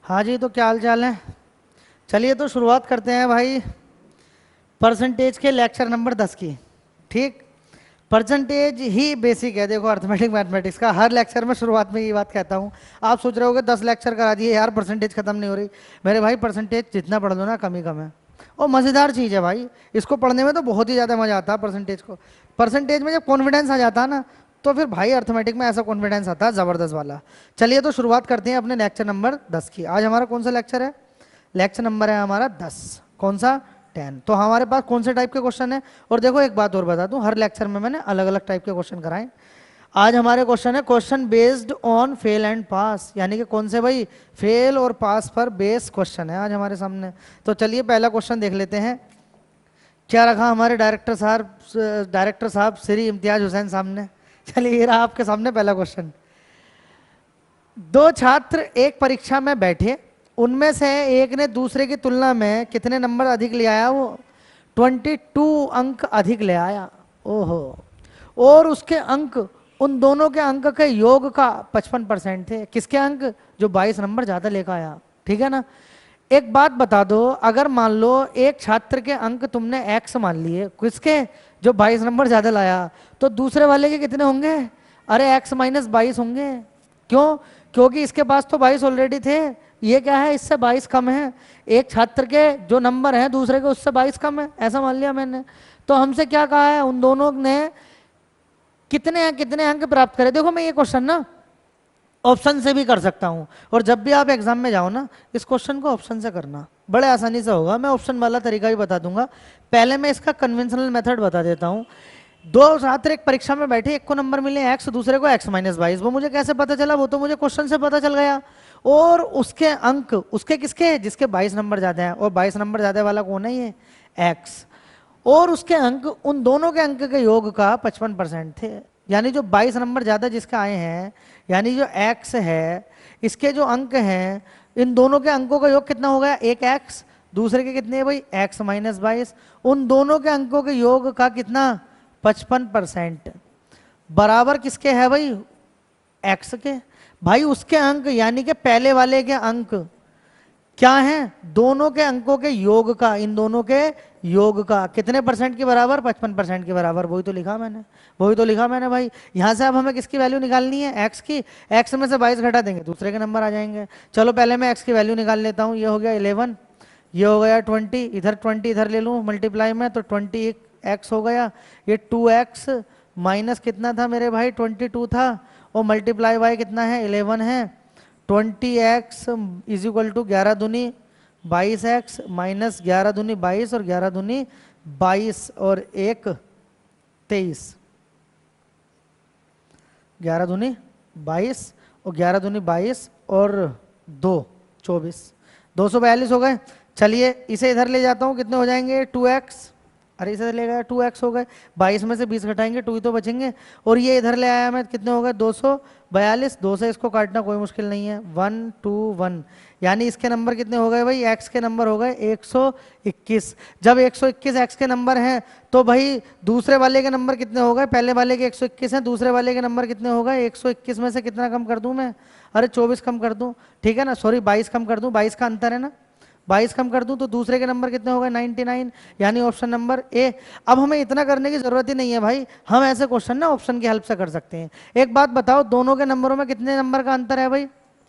हाँ जी, तो क्या हाल चाल है। चलिए तो शुरुआत करते हैं भाई परसेंटेज के लेक्चर नंबर 10 की। ठीक। परसेंटेज ही बेसिक है, देखो अर्थमेटिक मैथमेटिक्स का हर लेक्चर में शुरुआत में ये बात कहता हूँ। आप सोच रहे होगे 10 लेक्चर करा दिए यार, परसेंटेज खत्म नहीं हो रही। मेरे भाई परसेंटेज जितना पढ़ लो ना कम ही कम है। और मज़ेदार चीज़ है भाई, इसको पढ़ने में तो बहुत ही ज़्यादा मज़ा आता है परसेंटेज को। परसेंटेज में जब कॉन्फिडेंस आ जाता है ना, तो फिर भाई अर्थमेटिक में ऐसा कॉन्फिडेंस आता है ज़बरदस्त वाला। चलिए तो शुरुआत करते हैं अपने लेक्चर नंबर 10 की। आज हमारा कौन सा लेक्चर है? लेक्चर नंबर है हमारा 10। कौन सा? 10। तो हमारे पास कौन से टाइप के क्वेश्चन है? और देखो एक बात और बता दूं, हर लेक्चर में मैंने अलग अलग टाइप के क्वेश्चन कराए। आज हमारे क्वेश्चन है question based on fail and pass, यानी कि कौन से भाई? फेल और पास पर बेस्ड क्वेश्चन है आज हमारे सामने। तो चलिए पहला क्वेश्चन देख लेते हैं। क्या रखा हमारे डायरेक्टर साहब श्री इम्तियाज हुसैन सामने। चलिए ये रहा आपके सामने पहला क्वेश्चन। दो छात्र एक परीक्षा में बैठे, उनमें से एक ने दूसरे की तुलना में कितने नंबर अधिक ले आया? वो 22 अंक अधिक ले आया। ओहो। और उसके अंक उन दोनों के अंक के योग का 55% थे। किसके अंक? जो 22 नंबर ज्यादा लेकर आया। ठीक है ना। एक बात बता दो, अगर मान लो एक छात्र के अंक तुमने एक्स मान लिए, किसके? जो 22 नंबर ज्यादा लाया, तो दूसरे वाले के कितने होंगे? अरे x-22 होंगे। क्यों? क्योंकि इसके पास तो 22 ऑलरेडी थे, ये क्या है, इससे 22 कम है। एक छात्र के जो नंबर हैं दूसरे के उससे 22 कम है, ऐसा मान लिया मैंने। तो हमसे क्या कहा है? उन दोनों ने कितने अंक प्राप्त करे। देखो मैं ये क्वेश्चन ना ऑप्शन से भी कर सकता हूं, और जब भी आप एग्जाम में जाओ ना, इस क्वेश्चन को ऑप्शन से करना, बड़े आसानी से होगा। मैं ऑप्शन वाला तरीका भी बता दूंगा। पहले मैं इसका कन्वेंशनल मेथड बता देता हूं। दो छात्र एक परीक्षा में बैठे, एक को नंबर मिले एक्स, दूसरे को x-22। वो मुझे कैसे पता चला? वो तो मुझे क्वेश्चन से पता चल गया। और उसके अंक, उसके किसके? जिसके 22 नंबर ज्यादा हैं, और 22 नंबर ज्यादा वाला कौन है? ये x। और उसके अंक उन दोनों के अंक के योग का 55% थे। यानी जो 22 नंबर ज्यादा जिसके आए हैं, यानी जो x है, इसके जो अंक हैं, इन दोनों के अंकों का योग कितना हो गया? एक x, दूसरे के कितने भाई? x-22। उन दोनों के अंकों के योग का कितना? 55%। बराबर किसके है भाई? x के। भाई उसके अंक यानी कि पहले वाले के अंक क्या हैं? दोनों के अंकों के योग का, इन दोनों के योग का कितने परसेंट के बराबर? 55% के बराबर। वही तो लिखा मैंने, वही तो लिखा मैंने भाई। यहां से अब हमें किसकी वैल्यू निकालनी है? एक्स की। एक्स में से 22 घटा देंगे, दूसरे के नंबर आ जाएंगे। चलो पहले मैं एक्स की वैल्यू निकाल लेता हूं। ये हो गया 11, ये हो गया 20, इधर 20 इधर ले लूं मल्टीप्लाई में, तो 20x हो गया। ये 2x माइनस कितना था मेरे भाई? 22 था, और मल्टीप्लाई बाय कितना है? 11 है। 20x इज इक्वल टू 11 दूनी 22x माइनस 11 दूनी 22, और 11 दूनी 22 और 1 23। 11 दूनी 22 और 11 दूनी 22 और 2 24, 242 हो गए। चलिए इसे इधर ले जाता हूं, कितने हो जाएंगे? 2x। अरे इसे ले गया 2x हो गए, 22 में से 20 घटाएंगे 2 ही तो बचेंगे। और ये इधर ले आया मैं, कितने हो गए? 242। 2 से इसको काटना कोई मुश्किल नहीं है, 1 2 1। यानी इसके नंबर कितने हो गए भाई? x के नंबर हो गए 121। जब 121 x के नंबर हैं, तो भाई दूसरे वाले के नंबर कितने हो गए? पहले वाले के 121 हैं, दूसरे वाले के नंबर कितने हो गए? 121 में से कितना कम कर दूं मैं? अरे 24 कम कर दूं, ठीक है ना, सॉरी 22 कम कर दूं, 22 का अंतर है ना, 22 कम कर दूं तो दूसरे के नंबर कितने हो गए? 99, यानी ऑप्शन नंबर ए। अब हमें इतना करने की जरूरत ही नहीं है भाई, हम ऐसे क्वेश्चन ना ऑप्शन की हेल्प से कर सकते हैं। एक बात बताओ, दोनों के नंबरों में कितने नंबर का अंतर है भाई?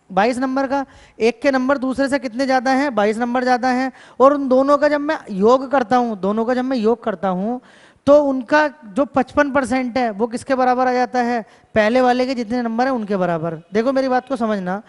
22 नंबर का। एक के नंबर दूसरे से कितने ज्यादा हैं? 22 नंबर ज्यादा हैं। और उन दोनों का जब मैं योग करता हूं, दोनों का जब मैं योग करता हूं, तो उनका जो 55% है वो किसके बराबर आ जाता है? पहले वाले के जितने नंबर है उनके बराबर। देखो मेरी बात को समझना,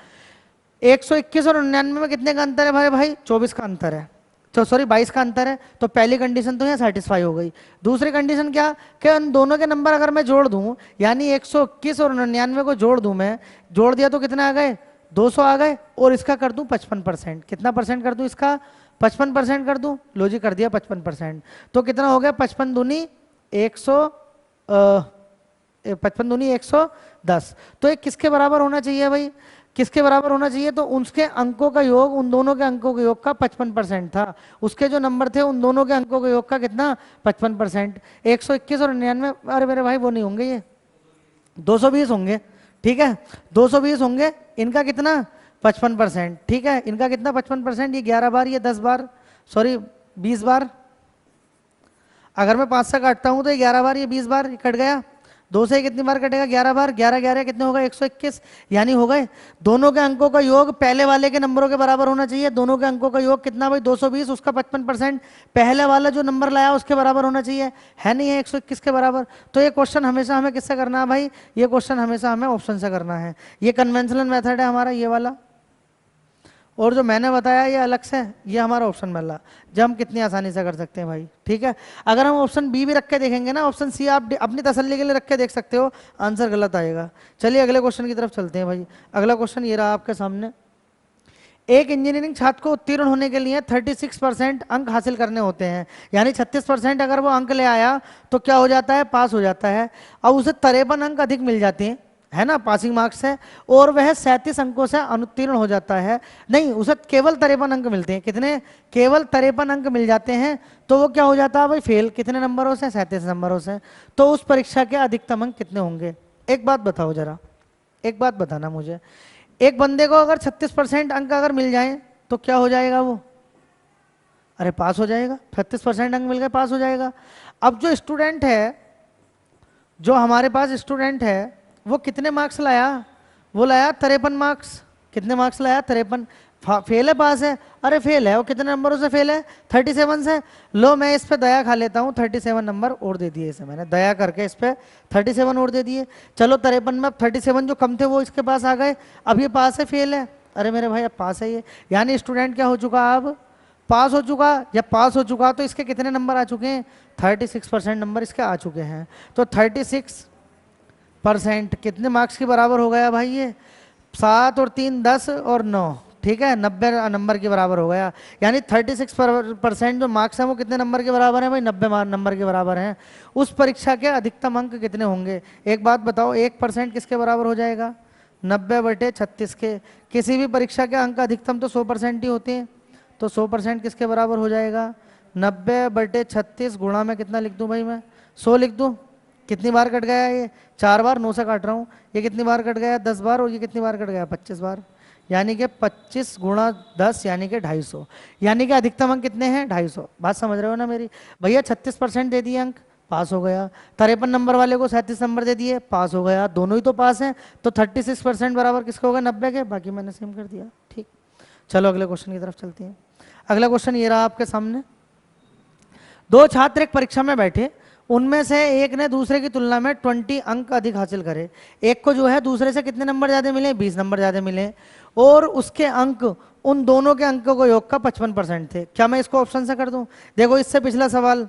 121 और 99 में कितने का अंतर है भाई? भाई 24 का अंतर है, तो सॉरी 22 का अंतर है। तो पहली कंडीशन तो यहाँ सेटिस्फाई हो गई। दूसरी कंडीशन क्या? कि उन दोनों के नंबर अगर मैं जोड़ दूं, यानी 121 और 99 को जोड़ दूं, मैं जोड़ दिया तो कितने आ गए? 200 आ गए। और इसका कर दूं 55%, कितना परसेंट कर दूं इसका? 55% कर दूं। लो जी कर दिया 55%। तो कितना हो गया? 55 दूनी 100, 55 दूनी 110। तो ये किसके बराबर होना चाहिए भाई? किसके बराबर होना चाहिए? तो उसके अंकों का योग, उन दोनों के अंकों के योग का 55% था। उसके जो नंबर थे उन दोनों के अंकों के योग का कितना? 55%। 121 और 99, अरे मेरे भाई वो नहीं होंगे, ये 220 होंगे। ठीक है, 220 होंगे। इनका कितना? 55%, ठीक है। इनका कितना 55%, ये 11 बार, ये 10 बार, सॉरी 20 बार। अगर मैं 5 से काटता हूं तो ये 11 बार, ये 20 बार, ये कट गया। 2 से कितनी बार कटेगा, 11 बार, 11 11 कितने होगा 121, यानी हो गए। दोनों के अंकों का योग पहले वाले के नंबरों के बराबर होना चाहिए। दोनों के अंकों का योग कितना भाई 220, उसका 55% पहले वाला जो नंबर लाया उसके बराबर होना चाहिए, है नहीं है 121 के बराबर। तो ये क्वेश्चन हमेशा हमें किससे करना है भाई, ये क्वेश्चन हमेशा हमें ऑप्शन से करना है। ये कन्वेंशनल मेथड है हमारा ये वाला, और जो मैंने बताया ये अलग से, ये हमारा ऑप्शन वाला, जब हम कितनी आसानी से कर सकते हैं भाई, ठीक है। अगर हम ऑप्शन बी भी रख के देखेंगे ना, ऑप्शन सी आप अपनी तसल्ली के लिए रख के देख सकते हो, आंसर गलत आएगा। चलिए अगले क्वेश्चन की तरफ चलते हैं भाई। अगला क्वेश्चन ये रहा आपके सामने। एक इंजीनियरिंग छात्र को उत्तीर्ण होने के लिए 36% अंक हासिल करने होते हैं, यानी 36% अगर वो अंक ले आया तो क्या हो जाता है, पास हो जाता है। अब उसे 53 अंक अधिक मिल जाते हैं, है ना, पासिंग मार्क्स है, और वह 37 अंकों से अनुत्तीर्ण हो जाता है। नहीं, उसे केवल 53 अंक मिलते हैं, कितने, केवल 53 अंक मिल जाते हैं, तो वो क्या हो जाता है भाई, फेल। कितने नंबरों से, 37 नंबरों से। तो उस परीक्षा के अधिकतम अंक कितने होंगे। एक बात बताओ जरा, एक बात बताना मुझे, एक बंदे को अगर 36% अंक अगर मिल जाए तो क्या हो जाएगा वो, अरे पास हो जाएगा। 36% अंक मिल गए, पास हो जाएगा। अब जो स्टूडेंट है, जो हमारे पास स्टूडेंट है, वो कितने मार्क्स लाया, वो लाया 53 मार्क्स। कितने मार्क्स लाया, 53। फेल है, पास है, अरे फेल है। वो कितने नंबरों से फेल है, 37 से। लो मैं इस पे दया खा लेता हूँ, 37 नंबर और दे दिए इसे, मैंने दया करके इस पे 37 और दे दिए। चलो 53 में 37 जो कम थे वो इसके पास आ गए। अब ये पास है, फेल है, अरे मेरे भाई अब पास है ये, यानी स्टूडेंट क्या हो चुका, अब पास हो चुका। जब पास हो चुका तो इसके कितने नंबर आ चुके हैं, 36% नंबर इसके आ चुके हैं। तो 36% कितने मार्क्स के बराबर हो गया भाई, ये 7 और 3 10 और 9, ठीक है, 90 नंबर के बराबर हो गया। यानी 36% जो मार्क्स हैं वो कितने नंबर के बराबर हैं भाई, 90 नंबर के बराबर हैं। उस परीक्षा के अधिकतम अंक कितने होंगे। एक बात बताओ, 1% किसके बराबर हो जाएगा, 90/36 के। किसी भी परीक्षा के अंक अधिकतम तो 100% ही होते हैं, तो 100% किसके बराबर हो जाएगा, 90/36 गुणा में कितना लिख दूं भाई मैं, 100 लिख दूं। कितनी बार कट गया ये, 4 बार, 9 से काट रहा हूँ। ये कितनी बार कट गया, 10 बार, और ये कितनी बार कट गया, 25 बार। यानी कि 25 गुणा 10 यानी कि 250, यानी कि अधिकतम अंक कितने हैं, 250। बात समझ रहे हो ना मेरी भैया। 36% दे दिए अंक, पास हो गया। 53 नंबर वाले को 37 नंबर दे दिए, पास हो गया। दोनों ही तो पास हैं, तो 36% बराबर किसके हो गए, 90 के। बाकी मैंने सेम कर दिया, ठीक। चलो अगले क्वेश्चन की तरफ चलते हैं। अगला क्वेश्चन ये रहा आपके सामने। दो छात्र एक परीक्षा में बैठे, उनमें से एक ने दूसरे की तुलना में 20 अंक अधिक हासिल करे। एक को जो है दूसरे से कितने नंबर ज्यादा मिले, 20 नंबर ज्यादा मिले, और उसके अंक उन दोनों के अंकों को योग का 55% थे। क्या मैं इसको ऑप्शन से कर दूं। देखो इससे पिछला सवाल,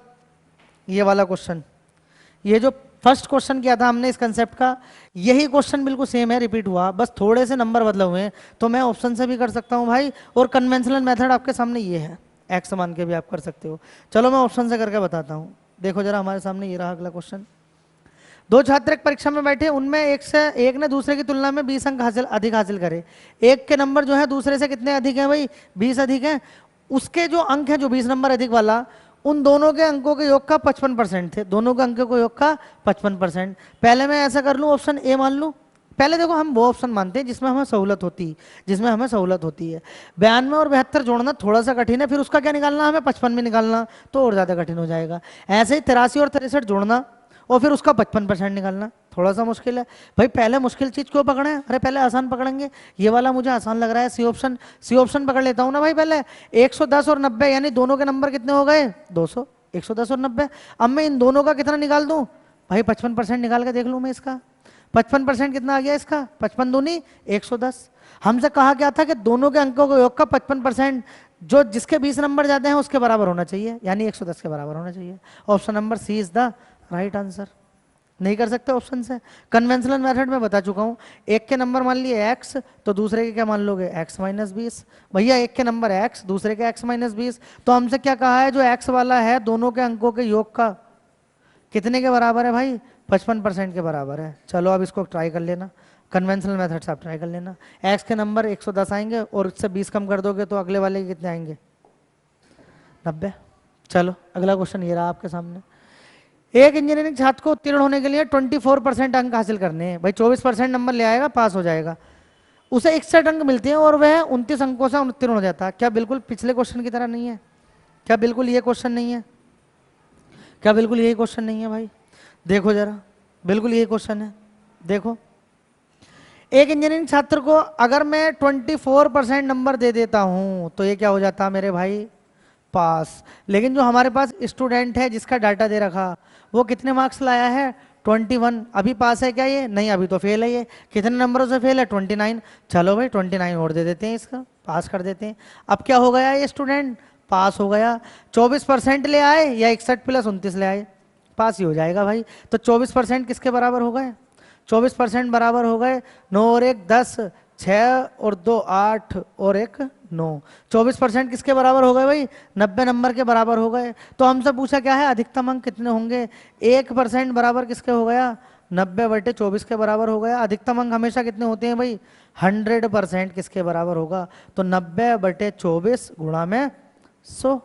ये वाला क्वेश्चन, ये जो फर्स्ट क्वेश्चन किया था हमने इस कंसेप्ट का, यही क्वेश्चन बिल्कुल सेम है, रिपीट हुआ, बस थोड़े से नंबर बदले हुए हैं। तो मैं ऑप्शन से भी कर सकता हूं भाई, और कन्वेंशनल मेथड आपके सामने ये है, एक्स मान के भी आप कर सकते हो। चलो मैं ऑप्शन से करके बताता हूँ। देखो जरा हमारे सामने ये रहा अगला क्वेश्चन। दो छात्र एक परीक्षा में बैठे, उनमें एक ने दूसरे की तुलना में 20 अंक अधिक हासिल करे। एक के नंबर जो है दूसरे से कितने अधिक हैं भाई, 20 अधिक हैं। उसके जो अंक है, जो 20 नंबर अधिक वाला, उन दोनों के अंकों के योग का 55% थे। दोनों के अंकों के योग का 55%। पहले मैं ऐसा कर लूं, ऑप्शन ए मान लूं। पहले देखो हम वो ऑप्शन मानते हैं जिसमें हमें सहूलत होती है, जिसमें हमें सहूलत होती है। 92 और 72 जोड़ना थोड़ा सा कठिन है, फिर उसका क्या निकालना, हमें 55 में निकालना, तो और ज़्यादा कठिन हो जाएगा। ऐसे ही 83 और 63 जोड़ना और फिर उसका 55% निकालना थोड़ा सा मुश्किल है भाई। पहले मुश्किल चीज़ क्यों पकड़े, अरे पहले आसान पकड़ेंगे। ये वाला मुझे आसान लग रहा है, सी ऑप्शन, सी ऑप्शन पकड़ लेता हूँ ना भाई। पहले 110 और 90, यानी दोनों के नंबर कितने हो गए, 200। 110 और 90, अब मैं इन दोनों का कितना निकाल दूं भाई, 55% निकाल के देख लूं मैं इसका। 55% कितना आ गया इसका, 55 दूनी 110। हमसे कहा गया था कि दोनों के अंकों के योग का 55% जो जिसके 20 नंबर ज्यादा हैं उसके बराबर होना चाहिए, यानी 110 के बराबर होना चाहिए। Option number C is the right answer. नहीं कर सकते ऑप्शन से, कन्वेंशनल मेथड में बता चुका हूं। एक के नंबर मान लिए एक्स, तो दूसरे के क्या मान लोगे, एक्स माइनस 20। भैया एक के नंबर एक्स, दूसरे के एक्स माइनस 20, तो हमसे क्या कहा है, जो एक्स वाला है दोनों के अंकों के योग का कितने के बराबर है भाई, 55% के बराबर है। चलो अब इसको ट्राई कर लेना, कन्वेंशनल मेथड से आप ट्राई कर लेना। एक्स के नंबर 110 आएंगे और इससे 20 कम कर दोगे तो अगले वाले के कितने आएंगे, 90। चलो अगला क्वेश्चन ये रहा आपके सामने। एक इंजीनियरिंग छात्र को उत्तीर्ण होने के लिए 24% अंक हासिल करने हैं। भाई 24% नंबर ले आएगा पास हो जाएगा। उसे 61 अंक मिलते हैं और वह 29 अंकों से उत्तीर्ण हो जाता है। क्या बिल्कुल पिछले क्वेश्चन की तरह नहीं है? क्या बिल्कुल ये क्वेश्चन नहीं है? क्या बिल्कुल यही क्वेश्चन नहीं है भाई? देखो जरा, बिल्कुल यही क्वेश्चन है। देखो, एक इंजीनियरिंग छात्र को अगर मैं 24% नंबर दे देता हूं तो ये क्या हो जाता मेरे भाई? पास। लेकिन जो हमारे पास स्टूडेंट है जिसका डाटा दे रखा, वो कितने मार्क्स लाया है? 21। अभी पास है क्या ये? नहीं, अभी तो फेल है ये। कितने नंबरों से फेल है? 29। चलो भाई 29 और दे देते हैं, इसका पास कर देते हैं। अब क्या हो गया ये स्टूडेंट? पास हो गया। 24% ले आए या 61 प्लस 29 ले आए, पास ही हो जाएगा भाई। तो 24% किसके बराबर हो गए? 24% बराबर हो गए 9 और 1 10, 6 और 2 8 और 1 9। 24% किसके बराबर हो गए भाई? 90 नंबर के बराबर हो गए। तो हमसे पूछा क्या है? अधिकतम अंक कितने होंगे? 1% बराबर किसके हो गया? 90/24 के बराबर हो गया। अधिकतम अंक हमेशा कितने होते हैं भाई? 100% किसके बराबर होगा? तो 90/24 गुणा में 100।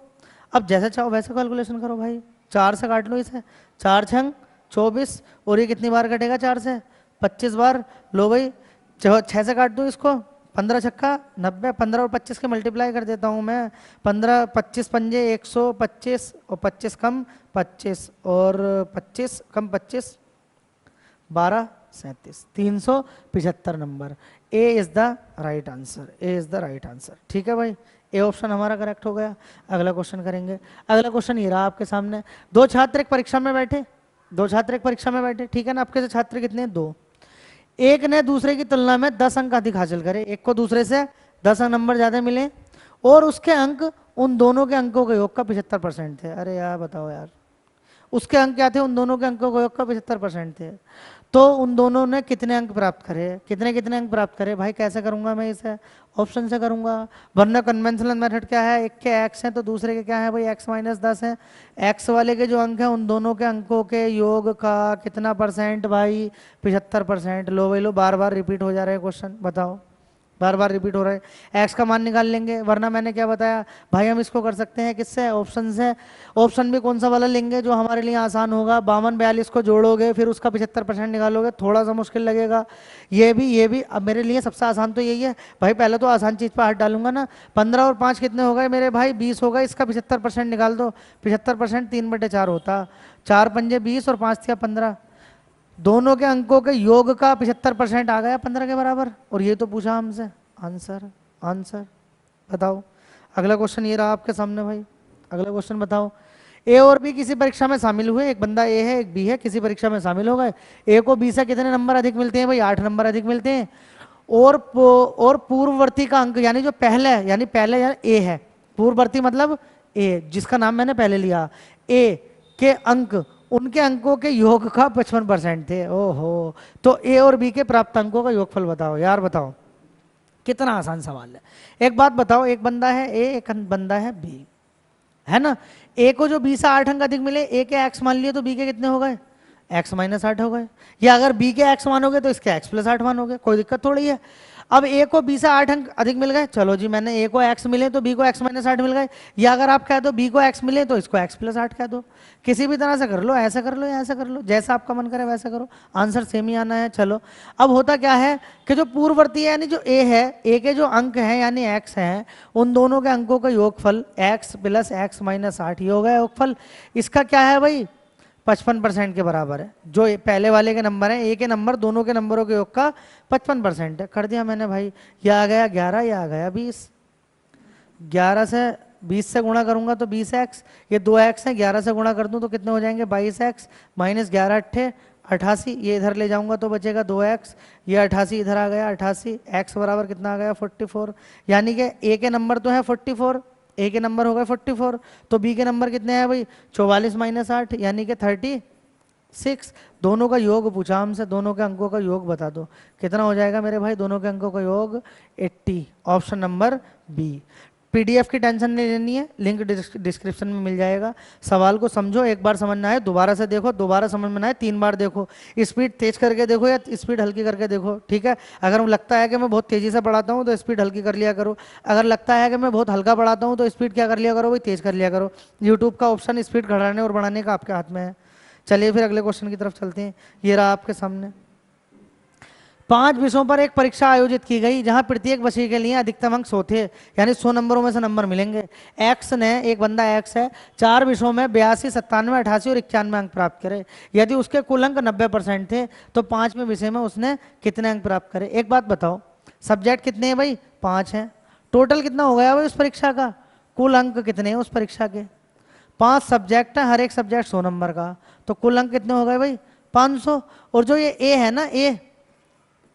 अब जैसे चाहो वैसे कैलकुलेशन करो भाई। 4 से काट लो इसे। 4 छंग 24, और ये कितनी बार कटेगा? 4 से 25 बार। लो भाई 6 से काट दो इसको। 15 छक्का 90, 15 और 25 के मल्टीप्लाई कर देता हूँ मैं। 15 25 पंजे 125 और 25 कम 25 और 25 कम 25 12 37, 375 number. A is the right answer. A is the right answer. ठीक है भाई, ए ऑप्शन हमारा करेक्ट हो गया। अगला क्वेश्चन करेंगे। अगला क्वेश्चन ये रहा आपके सामने। दो छात्र एक परीक्षा में बैठे, दो छात्र एक परीक्षा में बैठे, ठीक है ना? आपके से छात्र कितने हैं? 2। एक ने दूसरे की तुलना में 10 अंक अधिक हासिल करे, एक को दूसरे से 10 नंबर ज्यादा मिले और उसके अंक उन दोनों के अंकों के योग का 75% थे। अरे यार बताओ यार, उसके अंक क्या थे? उन दोनों के अंकों के योग का 75% थे। तो उन दोनों ने कितने अंक प्राप्त करे? कितने कितने अंक प्राप्त करे भाई? कैसे करूंगा मैं इसे? ऑप्शन से करूंगा, वरना कन्वेंशनल मेथड क्या है? एक के एक्स हैं तो दूसरे के क्या है भाई? एक्स माइनस 10 है। एक्स वाले के जो अंक हैं उन दोनों के अंकों के योग का कितना परसेंट भाई? 75%। लो भाई लो, बार बार रिपीट हो जा रहे हैं क्वेश्चन, बताओ, बार बार रिपीट हो रहा है। एक्स का मान निकाल लेंगे, वरना मैंने क्या बताया भाई? हम इसको कर सकते हैं किससे? ऑप्शन से। ऑप्शन भी कौन सा वाला लेंगे जो हमारे लिए आसान होगा? 52 42 को जोड़ोगे फिर उसका 75% निकालोगे, थोड़ा सा मुश्किल लगेगा। ये भी अब मेरे लिए सबसे आसान तो यही है भाई। पहले तो आसान चीज पर हाथ डालूंगा ना। 15 और 5 कितने हो गए मेरे भाई? 20 हो गए। इसका 75% निकाल दो। 75% 3/4 होता। 4 पंजे 20 और 5 थिया 15। दोनों के अंकों के योग का 75% आ गया 15 के बराबर। और ये तो पूछा हमसे। आंसर आंसर बताओ। अगला क्वेश्चन ये रहा आपके सामने भाई। अगला क्वेश्चन बताओ। ए और बी किसी परीक्षा में शामिल हुए, एक बंदा ए है एक बी है, किसी परीक्षा में शामिल हो गए। ए को बी से कितने नंबर अधिक मिलते हैं भाई? 8 नंबर अधिक मिलते हैं। और पूर्ववर्ती का अंक यानी जो पहले यानी पहले ए है, पूर्ववर्ती मतलब ए जिसका नाम मैंने पहले लिया, ए के अंक उनके अंकों के योग का 55% थे। ओहो, तो ए और बी के प्राप्त अंकों का योगफल बताओ। यार बताओ, कितना आसान सवाल है। एक बात बताओ, एक बंदा है ए, एक बंदा है बी, है ना? ए को जो बी से 8 अंक अधिक मिले, ए के एक्स मान लिए तो बी के कितने हो गए? एक्स माइनस 8 हो गए। या अगर बी के एक्स मानोगे तो इसके एक्स प्लस 8 मानोगे, कोई दिक्कत थोड़ी है। अब ए को बी से 8 अंक अधिक मिल गए, चलो जी मैंने ए को एक्स मिले तो बी को एक्स माइनस 8 मिल गए। या अगर आप कह दो बी को एक्स मिले तो इसको एक्स प्लस 8 कह दो। किसी भी तरह से कर लो, ऐसा कर लो या ऐसा कर लो, जैसा आपका मन करे वैसा करो, आंसर सेम ही आना है। चलो, अब होता क्या है कि जो पूर्ववर्ती है यानी जो ए है, ए के जो अंक हैं यानी एक्स हैं, उन दोनों के अंकों का योगफल एक्स प्लस एक्स माइनस 8 ही हो गया योगफल। इसका क्या है भाई? 55% के बराबर है। जो पहले वाले के नंबर है, ए के नंबर दोनों के नंबरों के योग का 55% है। कर दिया मैंने भाई। यह आ गया 11, यह आ गया 20। 11 से 20 से गुणा करूंगा तो 20x, ये 2x है, 11 से गुणा कर दूं तो कितने हो जाएंगे? 22x minus 11 अट्ठे 88। ये इधर ले जाऊंगा तो बचेगा 2x, ये 88 इधर आ गया 88। x बराबर कितना आ गया? 44। यानी कि ए के नंबर तो है 44, ए के नंबर हो गए 44, तो बी के नंबर कितने हैं भाई? 44 माइनस 8 यानी कि 36। दोनों का योग पूछा हमसे, दोनों के अंकों का योग बता दो। कितना हो जाएगा मेरे भाई? दोनों के अंकों का योग 80। Option number B. पीडीएफ की टेंशन नहीं लेनी है, लिंक डिस्क्रिप्शन में मिल जाएगा। सवाल को समझो, एक बार समझ ना आए दोबारा से देखो, दोबारा समझ में ना आए 3 बार देखो। स्पीड तेज करके देखो या स्पीड हल्की करके देखो, ठीक है? अगर लगता है कि मैं बहुत तेजी से पढ़ाता हूँ तो स्पीड हल्की कर लिया करो। अगर लगता है कि मैं बहुत हल्का पढ़ाता हूँ तो स्पीड क्या कर लिया करो भाई? तेज कर लिया करो। यूट्यूब का ऑप्शन स्पीड बढ़ाने और बढ़ाने का आपके हाथ में है। चलिए फिर अगले क्वेश्चन की तरफ चलते हैं। ये रहा आपके सामने। 5 विषयों पर एक परीक्षा आयोजित की गई जहां प्रत्येक विषय के लिए अधिकतम अंक 100 थे, यानी 100 नंबरों में से नंबर मिलेंगे। एक्स ने, एक बंदा एक्स है, 4 विषयों में 82, 97, 88 और 91 अंक प्राप्त करे। यदि उसके कुल अंक 90% थे तो 5वें विषय में उसने कितने अंक प्राप्त करे? एक बात बताओ, सब्जेक्ट कितने हैं भाई? 5 हैं। टोटल कितना हो गया भाई उस परीक्षा का? कुल अंक कितने हैं उस परीक्षा के? 5 सब्जेक्ट है, हर एक सब्जेक्ट 100 नंबर का, तो कुल अंक कितने हो गए भाई? 500। और जो ये ए है ना,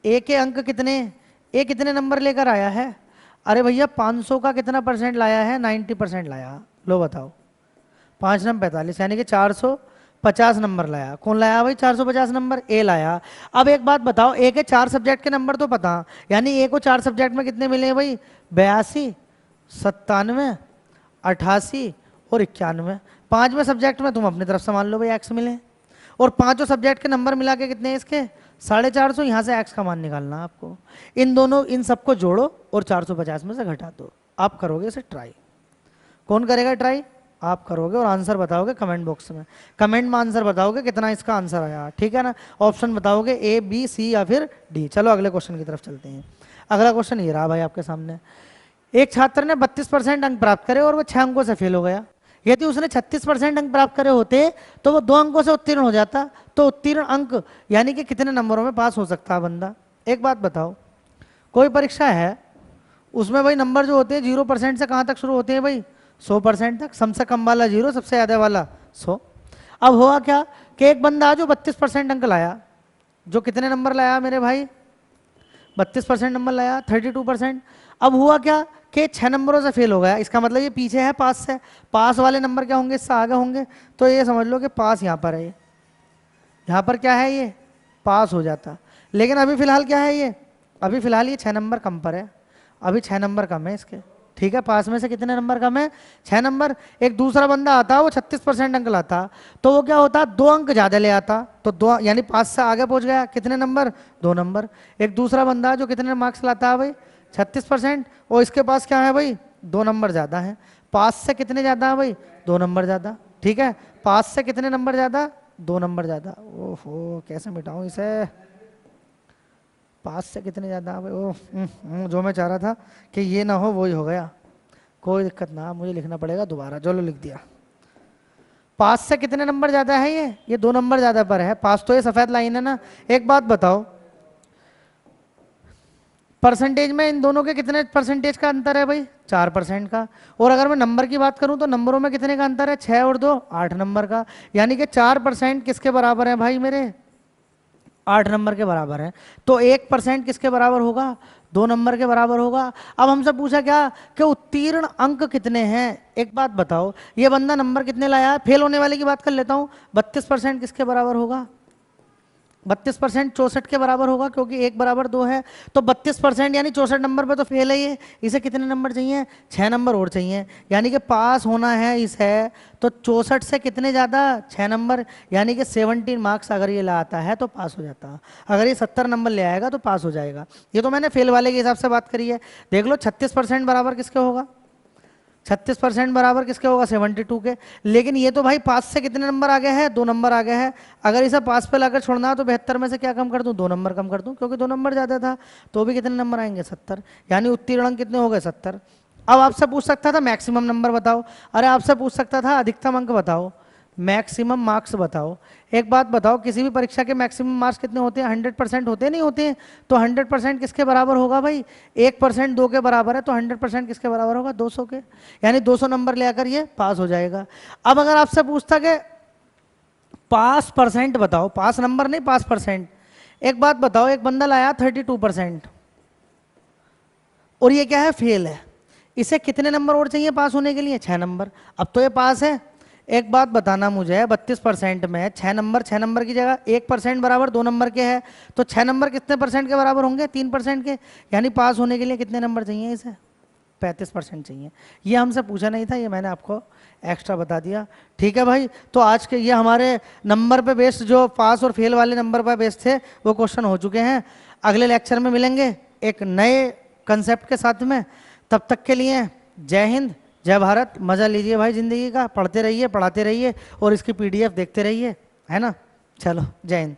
ए के अंक कितने? ए कितने नंबर लेकर आया है? अरे भैया 500 का कितना परसेंट लाया है? 90% लाया। लो बताओ, 5 नंबर 45, यानी कि 450 नंबर लाया। कौन लाया भाई 450 नंबर? ए लाया। अब एक बात बताओ, ए के 4 सब्जेक्ट के नंबर तो पता, यानी ए को 4 सब्जेक्ट में कितने मिले भाई? 82, 97, 88 और 91। 5वें सब्जेक्ट में तुम अपनी तरफ से मान लो भाई एक्स मिले, और 5 सब्जेक्ट के नंबर मिला के कितने हैं इसके? 450। यहाँ से एक्स का मान निकालना आपको। इन दोनों, इन सबको जोड़ो और 450 में से घटा दो। आप करोगे इसे ट्राई। कौन करेगा ट्राई? आप करोगे और आंसर बताओगे कमेंट बॉक्स में। कमेंट में आंसर बताओगे कितना इसका आंसर आया, ठीक है ना? ऑप्शन बताओगे ए, बी, सी या फिर डी। चलो अगले क्वेश्चन की तरफ चलते हैं। अगला क्वेश्चन ये रहा भाई आपके सामने। एक छात्र ने 32% अंक प्राप्त करे और वो 6 अंकों से फेल हो गया। यदि उसने 36% अंक प्राप्त करे होते तो वो 2 अंकों से उत्तीर्ण हो जाता। तो उत्तीर्ण अंक यानी कि कितने नंबरों में पास हो सकता है बंदा? एक बात बताओ, कोई परीक्षा है उसमें भाई नंबर जो होते हैं 0% से कहाँ तक शुरू होते हैं भाई? 100% तक। कम से कम वाला 0, सबसे ज़्यादा वाला 100। अब हुआ क्या कि एक बंदा जो 32% अंक लाया, जो कितने नंबर लाया मेरे भाई? 32% नंबर लाया, 32%। अब हुआ क्या कि 6 नंबरों से फेल हो गया। इसका मतलब ये पीछे है पास से। पास वाले नंबर क्या होंगे? इससे आगे होंगे। तो ये समझ लो कि पास यहाँ पर है, ये यहाँ पर क्या है? ये पास हो जाता। लेकिन अभी फिलहाल क्या है? ये अभी फिलहाल ये 6 नंबर कम पर है। अभी 6 नंबर कम है इसके, ठीक है? पास में से कितने नंबर कम है? 6 नंबर। एक दूसरा बंदा आता, वो 36% अंक लाता, तो वो क्या होता? 2 अंक ज़्यादा ले आता, तो 2 यानी 5 से आगे पहुंच गया। कितने नंबर? 2 नंबर। एक दूसरा बंदा जो कितने मार्क्स लाता है भाई? 36%, और इसके पास क्या है भाई? 2 नंबर ज़्यादा है। 5 से कितने ज़्यादा है भाई? 2 नंबर ज़्यादा, ठीक है? 5 से कितने नंबर ज़्यादा? 2 नंबर ज़्यादा। ओहो, कैसे मिटाऊँ इसे? 5 से कितने ज़्यादा है भाई? ओह, जो मैं चाह रहा था कि ये ना हो वही हो गया। कोई दिक्कत ना, मुझे लिखना पड़ेगा दोबारा। चलो लिख दिया। 5 से कितने नंबर ज़्यादा है? ये 2 नंबर ज़्यादा पर है। 5 तो ये सफ़ेद लाइन है ना। एक बात बताओ, परसेंटेज में इन दोनों के कितने परसेंटेज का अंतर है भाई? 4% का। और अगर मैं नंबर की बात करूं तो नंबरों में कितने का अंतर है? 6 और 2 8 नंबर का। यानी कि 4% किसके बराबर है भाई मेरे? 8 नंबर के बराबर है। तो 1% किसके बराबर होगा? 2 नंबर के बराबर होगा। अब हमसे पूछा क्या कि उत्तीर्ण अंक कितने हैं? एक बात बताओ, ये बंदा नंबर कितने लाया? फेल होने वाले की बात कर लेता हूं। 32% किसके बराबर होगा? 32% 64 के बराबर होगा, क्योंकि 1 बराबर 2 है। तो 32% यानी 64 नंबर पे तो फेल है ये। इसे कितने नंबर चाहिए? 6 नंबर और चाहिए। यानी कि पास होना है इसे तो 64 से कितने ज़्यादा? 6 नंबर, यानी कि 17 मार्क्स अगर ये लाता है तो पास हो जाता। अगर ये 70 नंबर ले आएगा तो पास हो जाएगा। ये तो मैंने फेल वाले के हिसाब से बात करी है। देख लो 36% बराबर किसके होगा? 36% बराबर किसके होगा? 72 के। लेकिन ये तो भाई पास से कितने नंबर आगे है? 2 नंबर आगे है। अगर इसे पास पे लाकर छोड़ना है तो 72 में से क्या कम कर दूं? 2 नंबर कम कर दूं, क्योंकि 2 नंबर ज़्यादा था। तो भी कितने नंबर आएंगे? 70। यानी उत्तीर्ण अंक कितने हो गए? 70। अब आपसे पूछ सकता था मैक्सिमम नंबर बताओ, अरे आपसे पूछ सकता था अधिकतम अंक बताओ, मैक्सिमम मार्क्स बताओ। एक बात बताओ, किसी भी परीक्षा के मैक्सिमम मार्क्स कितने होते हैं? 100% होते नहीं होते हैं? तो 100% किसके बराबर होगा भाई? 1% 2 के बराबर है, तो 100% किसके बराबर होगा? 200 के। यानी 200 नंबर ले आकर ये पास हो जाएगा। अब अगर आपसे पूछता कि पास परसेंट बताओ, पास नंबर नहीं, पास परसेंट। एक बात बताओ, एक बंदा लाया 32% और ये क्या है? फेल है। इसे कितने नंबर और चाहिए पास होने के लिए? 6 नंबर। अब तो ये पास है। एक बात बताना मुझे, 32% में 6 नंबर, 6 नंबर की जगह 1% बराबर 2 नंबर के है, तो 6 नंबर कितने परसेंट के बराबर होंगे? 3% के। यानी पास होने के लिए कितने नंबर चाहिए इसे? 35% चाहिए। ये हमसे पूछा नहीं था, ये मैंने आपको एक्स्ट्रा बता दिया। ठीक है भाई, तो आज के ये हमारे नंबर पे बेस्ड जो पास और फेल वाले नंबर पे बेस्ड थे वो क्वेश्चन हो चुके हैं। अगले लेक्चर में मिलेंगे एक नए कंसेप्ट के साथ में। तब तक के लिए जय हिंद, जय भारत। मज़ा लीजिए भाई ज़िंदगी का, पढ़ते रहिए, पढ़ाते रहिए और इसकी PDF देखते रहिए, है ना? चलो, जय हिंद।